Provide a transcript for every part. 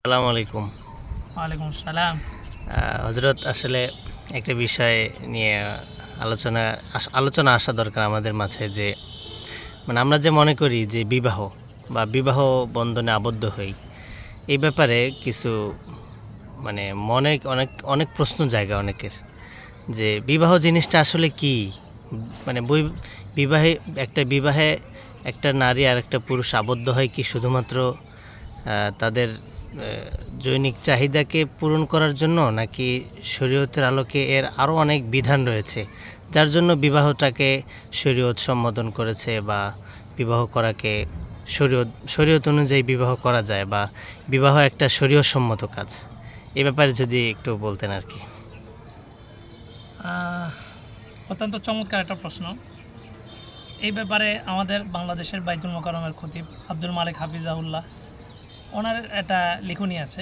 আসসালামু আলাইকুম। ওয়ালাইকুম সালাম। হযরত আসলে একটা বিষয় নিয়ে আলোচনা আলোচনা আসা দরকার আমাদের মাঝে যে মানে আমরা যে মনে করি যে বিবাহ বা বিবাহ বন্ধনে আবদ্ধ হই, এই ব্যাপারে কিছু মানে মনে অনেক অনেক প্রশ্ন জাগে অনেকের। যে বিবাহ জিনিসটা আসলে কি? মানে বিবাহে বিবাহে একটা নারী আর একটা পুরুষ আবদ্ধ হয় কি শুধুমাত্র তাদের জৈনিক চাহিদাকে পূরণ করার জন্য, নাকি শরীয়তের আলোকে এর আরও অনেক বিধান রয়েছে যার জন্য বিবাহটাকে শরীয়ত সম্বোধন করেছে বা বিবাহ করাকে শরীয়ত অনুযায়ী বিবাহ করা যায় বা বিবাহ একটা শরীয়ত সম্মত কাজ। এ ব্যাপারে যদি একটু বলতেন আর কি। অত্যন্ত চমৎকার একটা প্রশ্ন। এই ব্যাপারে আমাদের বাংলাদেশের বাইতুল মোকাররমের খতিব আব্দুল মালিক হাফিজাহুল্লাহ ওনার একটা লেখনী আছে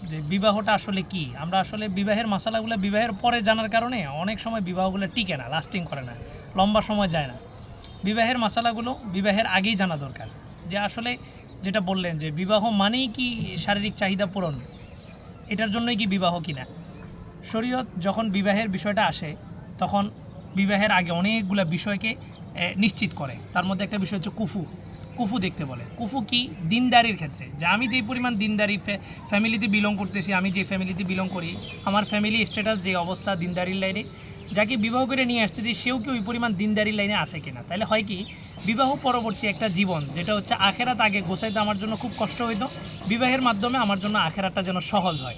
যে বিবাহটা আসলে কি। আমরা আসলে বিবাহের মশালাগুলো বিবাহের পরে জানার কারণে অনেক সময় বিবাহগুলো টিকে না, লাস্টিং করে না, লম্বা সময় যায় না। বিবাহের মশালাগুলো বিবাহের আগেই জানা দরকার। যে আসলে যেটা বললেন যে বিবাহ মানেই কি শারীরিক চাহিদা পূরণ, এটার জন্যই কি বিবাহ কিনা। শরীয়ত যখন বিবাহের বিষয়টা আসে তখন বিবাহের আগে অনেকগুলো বিষয়কে নিশ্চিত করে। তার মধ্যে একটা বিষয় হচ্ছে কুফু দেখতে বলে। কুফু কি? দিনদারির ক্ষেত্রে, যে আমি যেই পরিমাণ দিনদারি ফ্যামিলিতে বিলং করতেছি, আমি যে ফ্যামিলিতে বিলং করি, আমার ফ্যামিলি স্ট্যাটাস যে অবস্থা দিনদারির লাইনে, যাকে বিবাহ করে নিয়ে আসতেছি সেও কি ওই পরিমাণ দিনদারির লাইনে আছে কিনা। তাহলে হয় কি, বিবাহ পরবর্তী একটা জীবন যেটা হচ্ছে আখেরাত আগে গোছাইতে আমার জন্য খুব কষ্ট হইতো, বিবাহের মাধ্যমে আমার জন্য আখেরাতটা যেন সহজ হয়।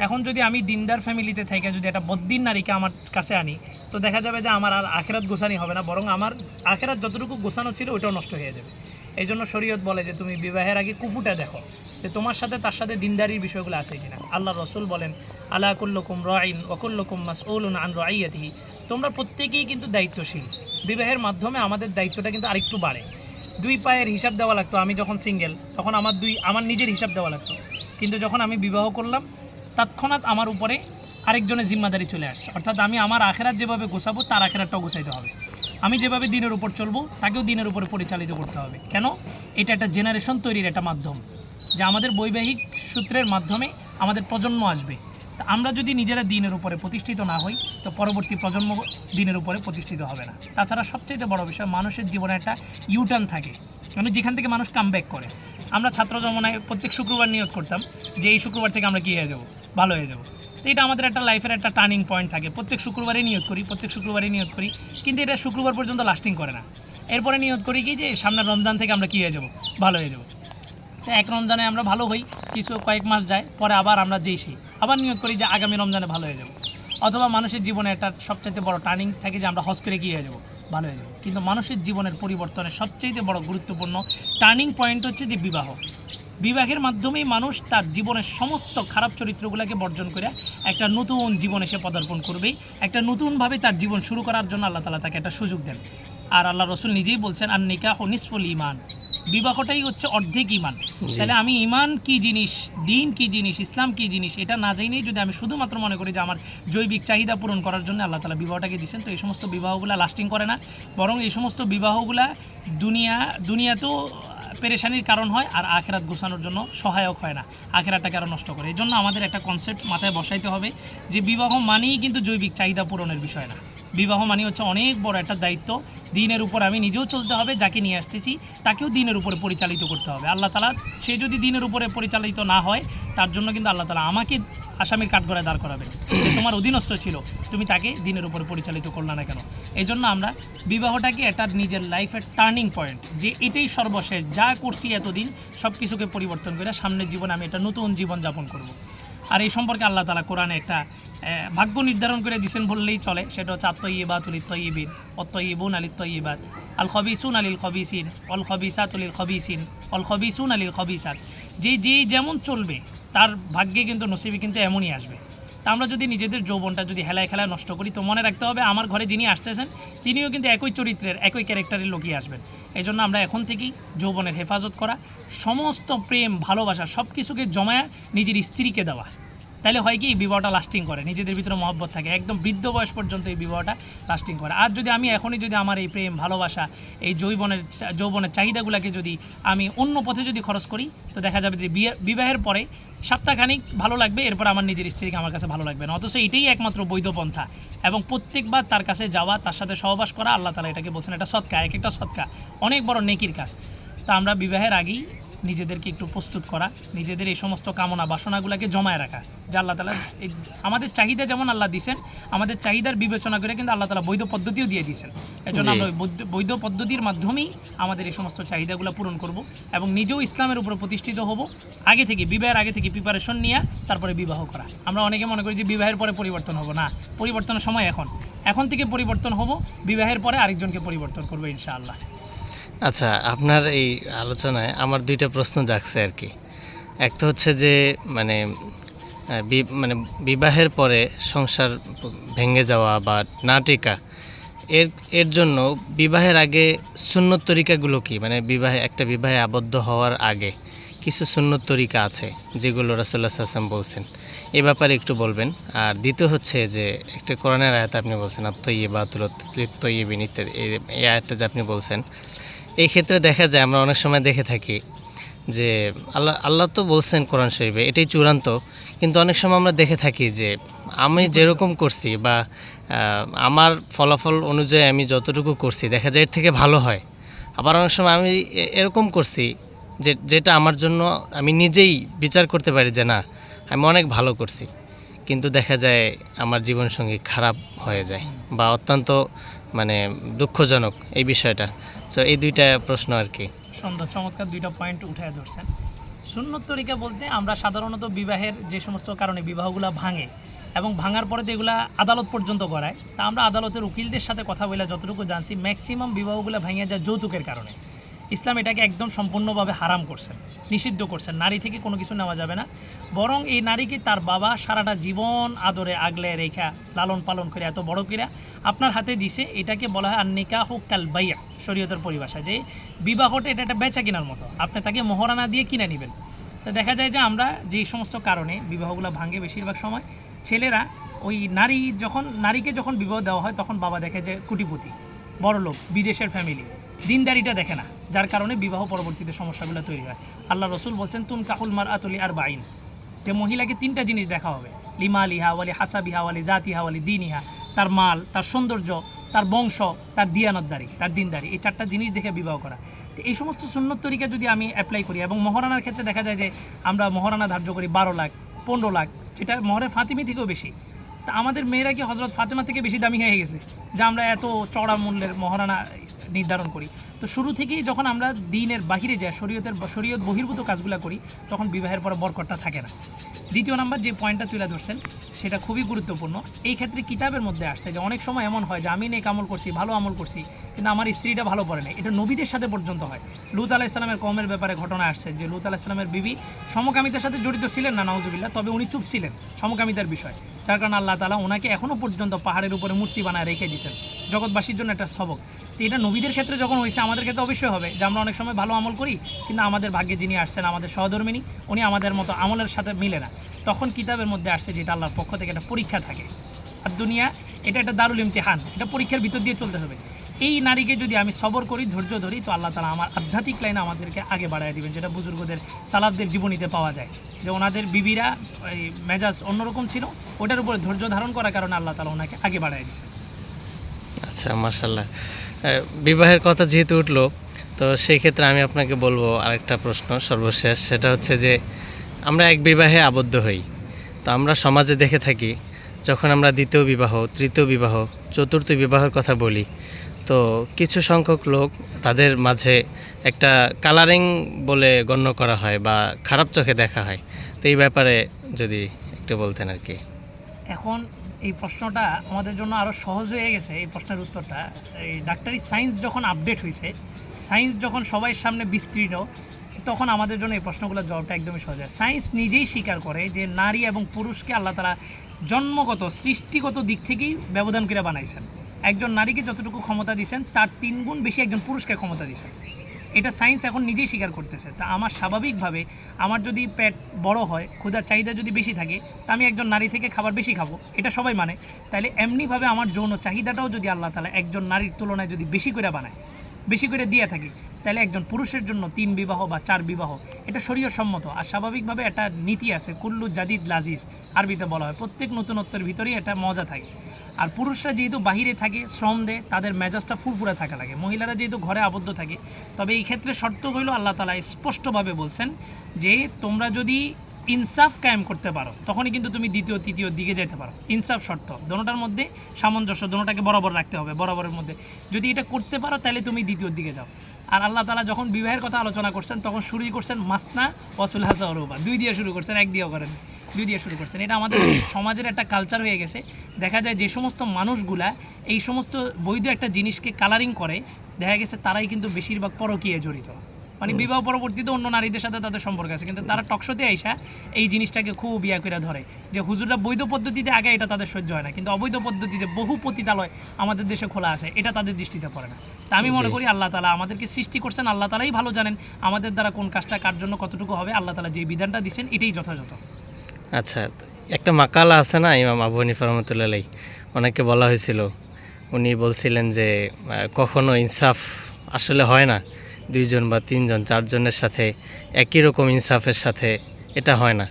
এখন যদি আমি দিনদার ফ্যামিলিতে থেকে যদি একটা বদ্দিন নারীকে আমার কাছে আনি, তো দেখা যাবে যে আমার আর আখেরাত গোছানি হবে না, বরং আমার আখেরাত যতটুকু গোছানো ছিল ওইটাও নষ্ট হয়ে যাবে। এই জন্য শরীয়ত বলে যে তুমি বিবাহের আগে কুফুটা দেখো, যে তোমার সাথে তার সাথে দিনদারির বিষয়গুলো আছে কিনা। আল্লাহ রসুল বলেন, আলা কুল্লুকুম রাইন ওয়া কুল্লুকুম মাসউলুন আন রাইয়াতিহি, তোমরা প্রত্যেকেই কিন্তু দায়িত্বশীল। বিবাহের মাধ্যমে আমাদের দায়িত্বটা কিন্তু আরেকটু বাড়ে। দুই পায়ের হিসাব দেওয়া লাগতো, আমি যখন সিঙ্গেল তখন আমার নিজের হিসাব দেওয়া লাগতো, কিন্তু যখন আমি বিবাহ করলাম তৎক্ষণাৎ আমার উপরে আরেকজনের জিম্মাদারি চলে আসছে। অর্থাৎ আমি আমার আখেরাত যেভাবে গোছাবো তার আখেরাতটাও গোছাইতে হবে। আমি যেভাবে দিনের উপর চলবো তাকেও দিনের উপরে পরিচালিত করতে হবে। কেন? এটা একটা জেনারেশন তৈরির একটা মাধ্যম, যা আমাদের বৈবাহিক সূত্রের মাধ্যমে আমাদের প্রজন্ম আসবে। তা আমরা যদি নিজেরা দিনের উপরে প্রতিষ্ঠিত না হই, তো পরবর্তী প্রজন্ম দিনের উপরে প্রতিষ্ঠিত হবে না। তাছাড়া সবচেয়ে বড় বিষয়, মানুষের জীবনে একটা ইউটার্ন থাকে, মানে যেখান থেকে মানুষ কামব্যাক করে। আমরা ছাত্র জমানায় প্রত্যেক শুক্রবার নিয়ত করতাম যে এই শুক্রবার থেকে আমরা কী হয়ে যাব, ভালো হয়ে যাব। তো এটা আমাদের একটা লাইফের একটা টার্নিং পয়েন্ট থাকে, প্রত্যেক শুক্রবারই নিয়ত করি, কিন্তু এটা শুক্রবার পর্যন্ত লাস্টিং করে না। এরপরে নিয়ত করি কি যে সামনের রমজান থেকে আমরা কী হয়ে যাব, ভালো হয়ে যাব। তো এক রমজানে আমরা ভালো হই, কয়েক মাস যায়, পরে আবার আমরা সেই আবার নিয়ত করি যে আগামী রমজানে ভালো হয়ে যাব। অথবা মানুষের জীবনে একটা সবচাইতে বড় টার্নিং থাকে যে আমরা হজ করে কী হয়ে যাব, ভালো হয়ে যাব। কিন্তু মানুষের জীবনের পরিবর্তনের সবচাইতে বড় গুরুত্বপূর্ণ টার্নিং পয়েন্ট হচ্ছে যে বিবাহ। বিবাহের মাধ্যমেই মানুষ তার জীবনের সমস্ত খারাপ চরিত্রগুলোকে বর্জন করে একটা নতুন জীবনে সে পদার্পণ করবেই, একটা নতুনভাবে তার জীবন শুরু করার জন্য আল্লাহ তাআলা তাকে একটা সুযোগ দেন। আর আল্লাহ রসুল নিজেই বলছেন, আর নিকাহ নিসফুল ঈমান, বিবাহটাই হচ্ছে অর্ধেক ঈমান। তাহলে আমি ঈমান কী জিনিস, দিন কী জিনিস, ইসলাম কী জিনিস, এটা না জেনেই যদি আমি শুধুমাত্র মনে করি যে আমার জৈবিক চাহিদা পূরণ করার জন্য আল্লাহ তাআলা বিবাহটাকে দিয়েছেন, তো এই সমস্ত বিবাহগুলো লাস্টিং করে না, বরং এই সমস্ত বিবাহগুলা দুনিয়াতেও পেরেশানির কারণ হয়, আর আখেরাত গোছানোর জন্য সহায়ক হয় না, আখেরাতটাকে আরও নষ্ট করে। এই জন্য আমাদের একটা কনসেপ্ট মাথায় বসাইতে হবে যে বিবাহ মানেই কিন্তু জৈবিক চাহিদা পূরণের বিষয় না। বিবাহ মানে হচ্ছে অনেক বড় একটা দায়িত্ব। দিনের উপর আমি নিজেও চলতে হবে, যাকে নিয়ে আসতেছি তাকেও দিনের উপরে পরিচালিত করতে হবে। আল্লাহ তাআলা সে যদি দিনের উপরে পরিচালিত না হয়, তার জন্য কিন্তু আল্লাহ তাআলা আমাকে আসামির কাঠগড়ায় দাঁড় করাবে, যে তোমার অধীনস্থ ছিল, তুমি তাকে দিনের উপরে পরিচালিত করলে না কেন। এই জন্য আমরা বিবাহটাকে একটা নিজের লাইফের টার্নিং পয়েন্ট, যে এটাই সর্বশেষ, যা করছি এতদিন সব কিছুকে পরিবর্তন করে সামনের জীবনে আমি একটা নতুন জীবন যাপন করব। আর এই সম্পর্কে আল্লাহ তাআলা কোরআনে একটা ভাগ্য নির্ধারণ করে দিয়েছেন বললেই চলে, সেটা হচ্ছে আত-তয়্যিবাতু লিত-তয়্যিবিন ওয়াত-তয়্যিবুনা লিত-তয়্যিবাত আল খবিসুনা লিল খবিসিন ওয়াল খবিসাতু লিল খবিসিন ওয়াল খবিসুনা লিল খবিসাত। যে যেমন চলবে তার ভাগ্যে কিন্তু নসিবে কিন্তু এমনই আসবে। তা আমরা যদি নিজেদের যৌবনটা যদি হেলায় খেলায় নষ্ট করি, তো মনে রাখতে হবে আমার ঘরে যিনি আসতেছেন তিনিও কিন্তু একই চরিত্রের একই ক্যারেক্টারের লোকই আসবেন। এই জন্য আমরা এখন থেকেই যৌবনের হেফাজত করা, সমস্ত প্রেম ভালোবাসা সব কিছুকে জমায়া নিজের স্ত্রীকে দেওয়া, তাহলে হয় কি এই বিবাহটা লাস্টিং করে, নিজেদের ভিতরে মহব্বত থাকে, একদম বৃদ্ধ বয়স পর্যন্ত এই বিবাহটা লাস্টিং করে। আর যদি আমি এখনই যদি আমার এই প্রেম ভালোবাসা এই যৌবনের চাহিদাগুলোকে যদি আমি অন্য পথে যদি খরচ করি, তো দেখা যাবে যে বিবাহের পরে সপ্তাহখানিক ভালো লাগবে, এরপর আমার নিজের স্ত্রীকে আমার কাছে ভালো লাগবে না। অথচ এটাই একমাত্র বৈধ পন্থা, এবং প্রত্যেকবার তার কাছে যাওয়া, তার সাথে সহবাস করা, আল্লাহ তাআলা এটাকে বলছেন এটা সদকা, এক একটা সদকা, অনেক বড় নেকির কাজ। তা আমরা বিবাহের আগেই নিজেদেরকে একটু প্রস্তুত করা, নিজেদের এই সমস্ত কামনা বাসনাগুলোকে জমায় রাখা, যে আল্লাহ তাআলা আমাদের চাহিদা যেমন আল্লাহ দিয়েছেন, আমাদের চাহিদার বিবেচনা করে কিন্তু আল্লাহ তাআলা বৈধ পদ্ধতিও দিয়ে দিয়েছেন। এর জন্য আমরা ওই বৈধ পদ্ধতির মাধ্যমেই আমাদের এই সমস্ত চাহিদাগুলো পূরণ করব, এবং নিজেও ইসলামের উপর প্রতিষ্ঠিত হব। আগে থেকে, বিবাহের আগে থেকে প্রিপারেশন নিয়ে তারপরে বিবাহ করা। আমরা অনেকে মনে করি যে বিবাহের পরে পরিবর্তন হব, না, পরিবর্তনের সময় এখন থেকে পরিবর্তন হব, বিবাহের পরে আরেকজনকে পরিবর্তন করবো ইনশাআল্লাহ। আচ্ছা, আপনার এই আলোচনায় আমার দুইটা প্রশ্ন জাগছে আর কি। একটা হচ্ছে যে মানে মানে বিবাহের পরে সংসার ভেঙে যাওয়া বা না টেকা, এর এর জন্য বিবাহের আগে সুন্নত তরিকাগুলো কি, মানে একটা বিবাহে আবদ্ধ হওয়ার আগে কিছু সুন্নত তরিকা আছে যেগুলো রাসূলুল্লাহ সাল্লাল্লাহু আলাইহি ওয়াসাল্লাম বলছেন, এ ব্যাপারে একটু বলবেন। আর দ্বিতীয় হচ্ছে যে একটা কোরআনের আয়াত আপনি বলছেন আত-তাইয়্যিবাতুল লিত-তাইয়্যিবিন ইত্যাদি, এই আয়াতটা যে আপনি বলছেন, এই ক্ষেত্রে দেখা যায় আমরা অনেক সময় দেখে থাকি যে আল্লাহ তো বলছেন কোরআন শরীফে এটাই চূড়ান্ত, কিন্তু অনেক সময় আমরা দেখে থাকি যে আমি যেরকম করছি বা আমার ফলাফল অনুযায়ী আমি যতটুকু করছি দেখা যায় এর থেকে ভালো হয়। আবার অনেক সময় আমি এরকম করছি যেটা আমার জন্য আমি নিজেই বিচার করতে পারি যে না, আমি অনেক ভালো করছি, কিন্তু দেখা যায় আমার জীবনসঙ্গী খারাপ হয়ে যায় বা অত্যন্ত মানে দুঃখজনক এই বিষয়টা। তো এই দুইটা প্রশ্ন আর কি। সুন্দর, চমৎকার দুইটা পয়েন্ট উঠে ধরছেন। সুন্নত তরিকা বলতে আমরা সাধারণত বিবাহের যে সমস্ত কারণে বিবাহগুলো ভাঙে এবং ভাঙার পরে তো এগুলা আদালত পর্যন্ত গড়ায়, তা আমরা আদালতের উকিলদের সাথে কথা বলে যতটুকু জানছি ম্যাক্সিমাম বিবাহগুলো ভেঙে যায় যৌতুকের কারণে। ইসলাম এটাকে একদম সম্পূর্ণভাবে হারাম করছেন, নিষিদ্ধ করছেন, নারী থেকে কোনো কিছু নেওয়া যাবে না। বরং এই নারীকে তার বাবা সারাটা জীবন আদরে আগলে রেখা লালন পালন করে এত বড় করে আপনার হাতে দিছে, এটাকে বলা হয় আন-নিকাহু কাল বাইয়া, শরীয়তের পরিভাষা, যে বিবাহটা এটা একটা বেচা কেনার মতো, আপনি তাকে মোহরানা দিয়ে কিনে নেবেন। তো দেখা যায় যে আমরা যেই সমস্ত কারণে বিবাহগুলো ভাঙে, বেশিরভাগ সময় ছেলেরা ওই নারীকে যখন বিবাহ দেওয়া হয় তখন বাবা দেখে যে কোটিপতি, বড়লোক, বিদেশের ফ্যামিলি, দিনদারিটা দেখে না, যার কারণে বিবাহ পরবর্তীতে সমস্যাগুলো তৈরি হয়। আল্লাহ রসুল বলছেন তুনকাহুল মারআতু লিআরবাঈন, যে মহিলাকে তিনটা জিনিস দেখা হবে, লিমালিহা ওয়ালি হাসাবিহা ওয়ালি জাতিহা ওয়ালি দীনিহা, তার মাল, তার সৌন্দর্য, তার বংশ, তার দিয়ানতদারি, তার দিনদারি, এই চারটা জিনিস দেখে বিবাহ করা। তো এই সমস্ত সুন্নত তরিকা যদি আমি অ্যাপ্লাই করি, এবং মহারানার ক্ষেত্রে দেখা যায় যে আমরা মহারানা ধার্য করি 12 লাখ 15 লাখ, যেটা মহরে ফাতিমি থেকেও বেশি। তা আমাদের মেয়েরা কি হজরত ফাতেমা থেকে বেশি দামি হয়ে গেছে যে আমরা এত চড়া মূল্যের মহারানা নির্ধারণ করি? তো শুরু থেকেই যখন আমরা দিনের বাহিরে যাই, শরীয়ত বহির্ভূত কাজগুলো করি, তখন বিবাহের পরে বরকতটা থাকে না। দ্বিতীয় নাম্বার যে পয়েন্টটা তুলে ধরছেন সেটা খুবই গুরুত্বপূর্ণ। এই ক্ষেত্রে কিতাবের মধ্যে আসছে যে অনেক সময় এমন হয় যে আমি নেক আমল করছি, ভালো আমল করছি, কিন্তু আমার স্ত্রীটা ভালো পড়ে না। এটা নবীদের সাথে পর্যন্ত হয়। লূত আলাইহিস সালামের কওমের ব্যাপারে ঘটনা আসছে যে লূত আলাইহিস সালামের বিবি সমকামিতার সাথে জড়িত ছিলেন না, নাউজুবিল্লাহ, তবে উনি চুপ ছিলেন সমকামিতার বিষয়, যার কারণে আল্লাহ তাআলা ওনাকে এখনও পর্যন্ত পাহাড়ের উপরে মূর্তি বানায় রেখে দিয়েছেন, জগৎবাসীর জন্য একটা সবক। তো এটা নবীদের ক্ষেত্রে যখন হয়েছে, আমাদের ক্ষেত্রে অবশ্যই হবে যে আমরা অনেক সময় ভালো আমল করি, কিন্তু আমাদের ভাগ্যে যিনি আসছেন, আমাদের সহধর্মিনী, উনি আমাদের মতো আমলের সাথে মিলে না। তখন কিতাবের মধ্যে আসছে যেটা আল্লাহর পক্ষ থেকে একটা পরীক্ষা থাকে, আর দুনিয়া এটা একটা দারুল ইমতিহান, এটা পরীক্ষার ভিতর দিয়ে চলতে হবে। এই নারীকে যদি আমি সবর করি, ধৈর্য ধরি, তো আল্লাহ তাআলা আমার আধ্যাত্মিক লাইনে আমাদেরকে আগে বাড়ায় দিবেন, যেটা বুজুর্গদের সালাফদের জীবনীতে পাওয়া যায় যে ওনাদের বিবিরা এই মেজাজ অন্যরকম ছিল, ওটার উপরে ধৈর্য ধারণ করার কারণে আল্লাহ তাআলা ওনাকে আগে বাড়ায় দিয়েছেন। আচ্ছা, মাশাআল্লাহ। বিবাহের কথা যেহেতু উঠলো, তো সেই ক্ষেত্রে আমি আপনাকে বলবো আরেকটা প্রশ্ন সর্বশেষ, সেটা হচ্ছে যে আমরা এক বিবাহে আবদ্ধ হই, তো আমরা সমাজে দেখে থাকি যখন আমরা দ্বিতীয় বিবাহ, তৃতীয় বিবাহ, চতুর্থ বিবাহের কথা বলি, তো কিছু সংখ্যক লোক তাদের মাঝে একটা কালারিং বলে গণ্য করা হয় বা খারাপ চোখে দেখা হয়। তো এই ব্যাপারে যদি একটু বলতেন আর কি। এখন এই প্রশ্নটা আমাদের জন্য আরও সহজ হয়ে গেছে, এই প্রশ্নের উত্তরটা। এই ডাক্তারি সায়েন্স যখন আপডেট হয়েছে, সায়েন্স যখন সবার সামনে বিস্তীর্ণ, তখন আমাদের জন্য এই প্রশ্নগুলোর জবাবটা একদমই সহজ হয়। সায়েন্স নিজেই স্বীকার করে যে নারী এবং পুরুষকে আল্লাহ তাআলা জন্মগত সৃষ্টিগত দিক থেকেই ব্যবধান করে বানাইছেন। একজন নারীকে যতটুকু ক্ষমতা দিয়েছেন তার 3 গুণ বেশি একজন পুরুষকে ক্ষমতা দিয়েছেন। এটা সায়েন্স এখন নিজেই স্বীকার করতেছে। তা আমার স্বাভাবিকভাবে আমার যদি পেট বড় হয়, ক্ষুধার চাহিদা যদি বেশি থাকে, তা আমি একজন নারী থেকে খাবার বেশি খাবো, এটা সবাই মানে। তাইলে এমনিভাবে আমার যৌন চাহিদাটাও যদি আল্লাহ তাআলা একজন নারীর তুলনায় যদি বেশি করে বানায়, বেশি করে দিয়ে থাকে, তাহলে একজন পুরুষের জন্য 3 বিবাহ বা 4 বিবাহ এটা শরীয়সম্মত। আর স্বাভাবিকভাবে একটা নীতি আছে, কুল্লু জাদিদ লাজিজ আরবিতে বলা হয়, প্রত্যেক নতুনত্বের ভিতরেই একটা মজা থাকে। আর পুরুষরা যেহেতু বাহিরে থাকে, শ্রম দেয়, তাদের মেজাজটা ফুরফুরে থাকা লাগে। মহিলারা যেহেতু ঘরে আবদ্ধ থাকে, তবে এই ক্ষেত্রে শর্ত হইল আল্লাহ তাআলা স্পষ্টভাবে বলছেন যে তোমরা যদি ইনসাফ কায়েম করতে পারো, তখনই কিন্তু তুমি দ্বিতীয় তৃতীয় দিকে যেতে পারো। ইনসাফ শর্ত, দোনোটার মধ্যে সামঞ্জস্য, দোনোটাকে বরাবর রাখতে হবে, বরাবরের মধ্যে যদি এটা করতে পারো তাহলে তুমি দ্বিতীয় দিকে যাও। আর আল্লাহ তাআলা যখন বিবাহের কথা আলোচনা করছেন তখন শুরুই করছেন মাসনা ওয়াসুল হাসা অরুবা, 2 দিয়ে শুরু করছেন, 1 দিয়েও করেন, 2 দিয়ে শুরু করছেন। এটা আমাদের সমাজের একটা কালচার হয়ে গেছে। দেখা যায় যে সমস্ত মানুষগুলা এই সমস্ত বৈধ একটা জিনিসকে কালারিং করে, দেখা গেছে তারাই কিন্তু বেশিরভাগ পরকীয়ায় জড়িত। মানে বিবাহ পরবর্তীতে অন্য নারীদের সাথে তাদের সম্পর্ক আছে, কিন্তু তারা টকশোতে আইসা এই জিনিসটাকে খুব ইয়া করে ধরে যে হুজুররা বৈধ পদ্ধতিতে আগে, এটা তাদের সহ্য হয় না, কিন্তু অবৈধ পদ্ধতিতে বহু পতিতালয় আমাদের দেশে খোলা আছে, এটা তাদের দৃষ্টিতে পড়ে না। তা আমি মনে করি আল্লাহ তাআলা আমাদেরকে সৃষ্টি করছেন, আল্লাহ তাআলাই ভালো জানেন আমাদের দ্বারা কোন কাজটা কার জন্য কতটুকু হবে। আল্লাহ তাআলা যে বিধানটা দিচ্ছেন এটাই যথাযথ। আচ্ছা, একটা মাকালা আছে না ইমাম আবু হানিফা রাহমাতুল্লাহ আলাইহি, ওনাকে বলা হয়েছিল, উনি বলছিলেন যে কখনো ইনসাফ আসলে হয় না 2 জন বা 3 জন 4 জনের সাথে একই রকম ইনসাফের সাথে, এটা হয় না।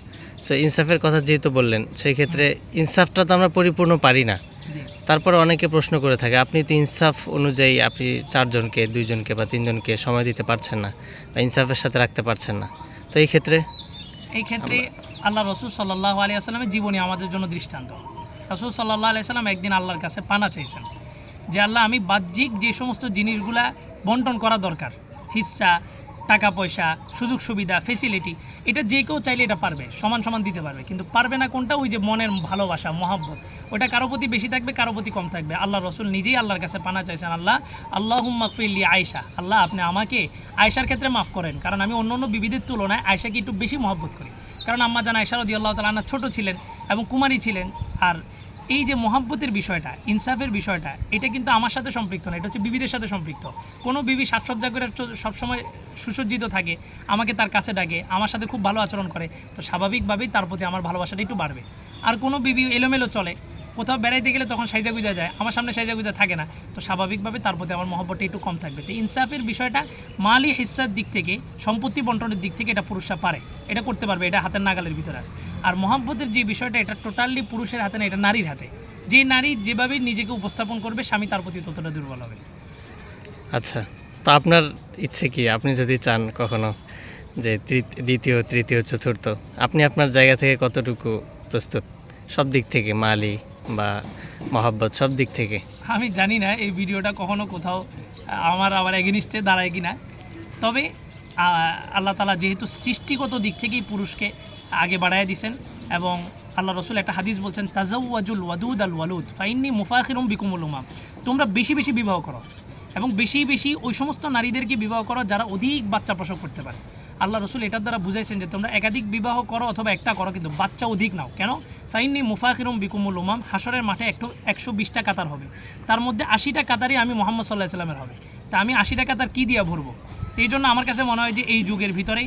সো ইনসাফের কথা যেহেতু বললেন, সেই ক্ষেত্রে ইনসাফটা তো আমরা পরিপূর্ণ পারি না। জি, তারপরে অনেকে প্রশ্ন করে থাকে, আপনি তো ইনসাফ অনুযায়ী আপনি 4 জনকে 2 জনকে বা 3 জনকে সময় দিতে পারছেন না, বা ইনসাফের সাথে রাখতে পারছেন না। তো এই ক্ষেত্রে আল্লাহ রসুল সাল্লাল্লাহু আলাইহি ওয়াসাল্লামের জীবনী আমাদের জন্য দৃষ্টান্ত। রসুল সাল্লাল্লাহু আলাইহি ওয়াসাল্লাম একদিন আল্লাহর কাছে পানা চাইছেন যে আল্লাহ, আমি বাহ্যিক যে সমস্ত জিনিসগুলা বন্টন করা দরকার, হিস্সা, টাকা পয়সা, সুযোগ সুবিধা, ফেসিলিটি, এটা যে কেউ চাইলে এটা পারবে, সমান সমান দিতে পারবে, কিন্তু পারবে না কোনটা? ওই যে মনের ভালোবাসা, মহাব্বত, ওটা কারো প্রতি বেশি থাকবে, কারো প্রতি কম থাকবে। আল্লাহ রসুল নিজেই আল্লাহর কাছে পানা চাইছেন, আল্লাহুম্মা গফিরলি আয়েশা, আল্লাহ আপনি আমাকে আয়েশার ক্ষেত্রে মাফ করেন, কারণ আমি অন্য অন্য বিবিদের তুলনায় আয়েশাকে একটু বেশি মহব্বত করি। কারণ আম্মা জান আয়েশা রাদিয়াল্লাহু তাআলা আনহা ছোট ছিলেন এবং কুমারী ছিলেন। আর এই যে মহাব্বতের বিষয়টা, ইনসাফের বিষয়টা, এটা কিন্তু আমার সাথে সম্পৃক্ত না, এটা হচ্ছে বিবিদের সাথে সম্পৃক্ত। কোনো বিবি সাজসজ্জা করে সবসময় সুসজ্জিত থাকে, আমাকে তার কাছে ডাকে, আমার সাথে খুব ভালো আচরণ করে, তো স্বাভাবিকভাবেই তার প্রতি আমার ভালোবাসাটা একটু বাড়বে। আর কোনো বিবি এলোমেলো চলে, কোথাও বেড়াইতে গেলে তখন সাইজা গুজা যায়, আমার সামনে সাইজা গুজা থাকে না, তো স্বাভাবিকভাবে তার প্রতি আমার মহব্বতটা একটু কম থাকবে। তো ইনসাফের বিষয়টা মালি হিস্সার দিক থেকে, সম্পত্তি বন্টনের দিক থেকে এটা পুরুষরা পারে, এটা করতে পারবে, এটা হাতের নাগালের ভিতরে আছে। আর মহব্বতের যে বিষয়টা, এটা টোটালি পুরুষের হাতে না, এটা নারীর হাতে। যে নারী যেভাবে নিজেকে উপস্থাপন করবে, স্বামী তার প্রতি ততটা দুর্বল হবে। আচ্ছা, তো আপনার ইচ্ছে কি, আপনি যদি চান কখনো যে দ্বিতীয় তৃতীয় চতুর্থ, আপনি আপনার জায়গা থেকে কতটুকু প্রস্তুত, সব দিক থেকে, মালি বা মহাব্বত, সব দিক থেকে? আমি জানি না এই ভিডিওটা কখনো কোথাও আমার আবার এগেনিস্টে দাঁড়ায় কিনা, তবে আল্লাহ তাআলা যেহেতু সৃষ্টিগত দিক থেকেই পুরুষকে আগে বাড়ায় দিয়েছেন, এবং আল্লাহ রসুল একটা হাদিস বলছেন, তাজাওয়াজুল ওয়াদুদ আল ওয়ালুদ ফাইন্নি মুফাখিরুম বিকুমুল উমাম, তোমরা বেশি বেশি বিবাহ করো এবং বেশি বেশি ওই সমস্ত নারীদেরকে বিবাহ করো যারা অধিক বাচ্চা প্রসব করতে পারে। আল্লাহ রসুল এটার দ্বারা বুঝাইছেন যে তোমরা একাধিক বিবাহ করো অথবা একটা করো, কিন্তু বাচ্চা অধিক নাও। কেন? ফাইন্নি মুফাখিরুম বিকুমুল উমাম, হাসরের মাঠে 120টা কাতার হবে, তার মধ্যে 80টা কাতারই আমি মুহাম্মদ সাল্লাল্লাহু আলাইহি ওয়াসাল্লামের হবে। তা আমি 80টা কাতার কী দিয়ে ভরবো? তো এই জন্য আমার কাছে মনে হয় যে এই যুগের ভিতরে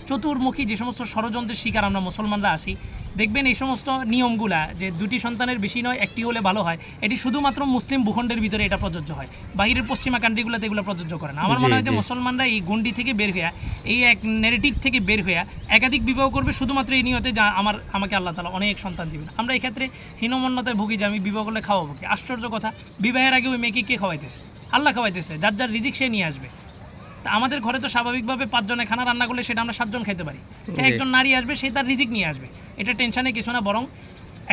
চতুর্মুখী যে সমস্ত ষড়যন্ত্রের শিকার আমরা মুসলমানরা আছি, দেখবেন এই সমস্ত নিয়মগুলা যে 2টি সন্তানের বেশি নয়, 1টি হলে ভালো হয়, এটি শুধুমাত্র মুসলিম ভূখণ্ডের ভিতরে এটা প্রযোজ্য হয়, বাইরের পশ্চিমা কান্ট্রিগুলোতে এগুলো প্রযোজ্য করে না। আমার মনে হয় যে মুসলমানরা এই গণ্ডি থেকে বের হইয়া, এই এক নেগেটিভ থেকে বের হইয়া একাধিক বিবাহ করবে, শুধুমাত্র এই নিয়তে যা আমাকে আল্লাহ তাআলা অনেক সন্তান দিবেন। আমরা এই ক্ষেত্রে হীনমন্যতায় ভুগি যে আমি বিবাহ করলে খাওয়াবো কি? আশ্চর্য কথা, বিবাহের আগে ওই মেয়েকে কে খাওয়াইতেছে? আল্লাহ খাওয়াইতেছে, যার যার রিজিক সে নিয়ে আসবে। তা আমাদের ঘরে তো স্বাভাবিকভাবে 5 জনে খানা রান্না করলে সেটা আমরা 7 জন খেতে পারি, একজন নারী আসবে, সে তার রিজিক নিয়ে আসবে, এটা টেনশনে কিছু না। বরং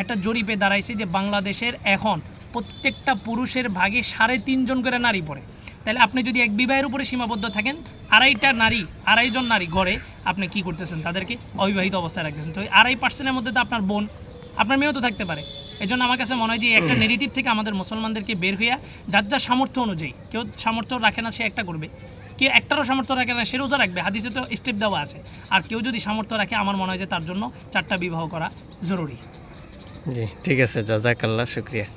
একটা জরিপে দাঁড়াইছে যে বাংলাদেশের এখন প্রত্যেকটা পুরুষের ভাগে 3.5 জন করে নারী পড়ে। তাহলে আপনি যদি এক বিবাহের উপরে সীমাবদ্ধ থাকেন, 2.5 জন নারী ঘরে, আপনি কি করতেছেন? তাদেরকে অবিবাহিত অবস্থায় রাখতেছেন। তো 2.5% মধ্যে তো আপনার বোন, আপনার মেয়েও তো থাকতে পারে। এই জন্য আমার কাছে মনে হয় যে একটা নেগেটিভ থেকে আমাদের মুসলমানদেরকে বের হইয়া যার যার সামর্থ্য অনুযায়ী, কেউ সামর্থ্য রাখে না সে একটা করবে, কেউ একটারও সামর্থ্য রাখে না সে রোজা রাখবে, হাদিসে তো স্টেপ দেওয়া আছে। আর কেউ যদি সামর্থ্য রাখে, আমার মনে হয় যে তার জন্য 4টা বিবাহ করা জরুরি। জি, ঠিক আছে, জাযাকাল্লাহ, শুকরিয়া।